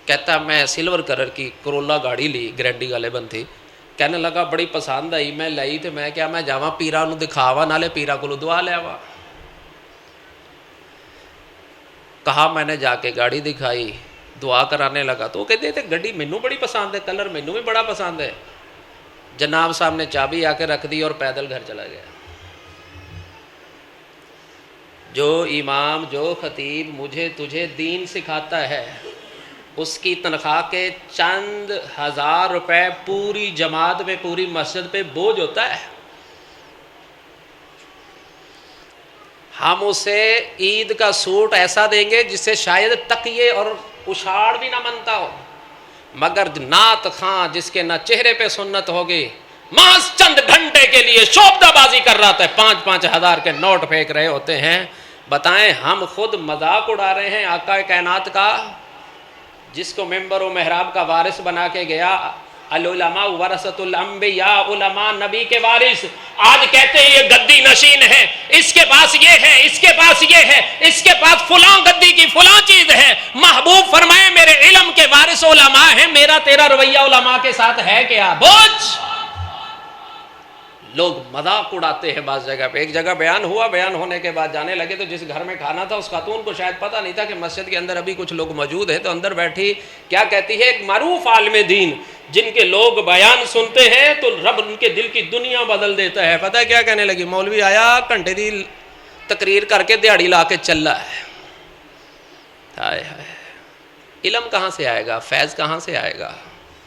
کہتا میں silver colour کی کرولا گاڑی لی، گرینڈی والے بن تھی، کہنے لگا بڑی پسند آئی، میں لائی تو میں کیا میں جاواں پیرا نو دکھاوا، نالے پیرا کو دعا لے آوا۔ کہا میں نے جا کے گاڑی دکھائی، دعا کرانے لگا تو وہ کہتے تھے گڈی مینوں بڑی پسند ہے، کلر مینوں بھی بڑا پسند ہے۔ جناب صاحب نے چابی آ کے رکھ دی اور پیدل گھر چلا گیا۔ جو امام، جو خطیب مجھے تجھے دین سکھاتا ہے، اس کی تنخواہ کے چند ہزار روپے پوری جماعت پہ، پوری مسجد پہ بوجھ ہوتا ہے۔ ہم اسے عید کا سوٹ ایسا دیں گے جس سے شاید تکیے اور اشاڑ بھی نہ منتا ہو، مگر نعت خاں جس کے نہ چہرے پہ سنت ہوگی، محض چند گھنٹے کے لیے شوبدہ بازی کر رہا تھا، 5-5 ہزار کے نوٹ پھینک رہے ہوتے ہیں۔ بتائیں ہم خود مذاق اڑا رہے ہیں آقا کائنات کا، جس کو ممبر و محراب کا وارث بنا کے گیا۔ العلماء ورثۃ الانبیاء، علماء نبی کے وارث، آج کہتے ہیں یہ گدی نشین ہے، اس کے پاس یہ ہے، اس کے پاس یہ ہے، اس کے پاس فلاں گدی کی فلاں چیز ہے۔ محبوب فرمائے میرے علم کے وارث علماء ہیں، میرا تیرا رویہ علماء کے ساتھ ہے کیا؟ بوجھ۔ لوگ مذاق اڑاتے ہیں بعض جگہ پہ۔ ایک جگہ بیان ہوا، بیان ہونے کے بعد جانے لگے تو جس گھر میں کھانا تھا اس خاتون کو شاید پتہ نہیں تھا کہ مسجد کے اندر ابھی کچھ لوگ موجود ہیں، تو اندر بیٹھی کیا کہتی ہے، ایک معروف عالم دین جن کے لوگ بیان سنتے ہیں تو رب ان کے دل کی دنیا بدل دیتا ہے۔ پتہ ہے کیا کہنے لگی؟ مولوی آیا گھنٹے دی تقریر کر کے دیہڑی لا کے چلا ہے۔ ہائے ہائے، علم کہاں سے آئے گا؟ فیض کہاں سے آئے گا؟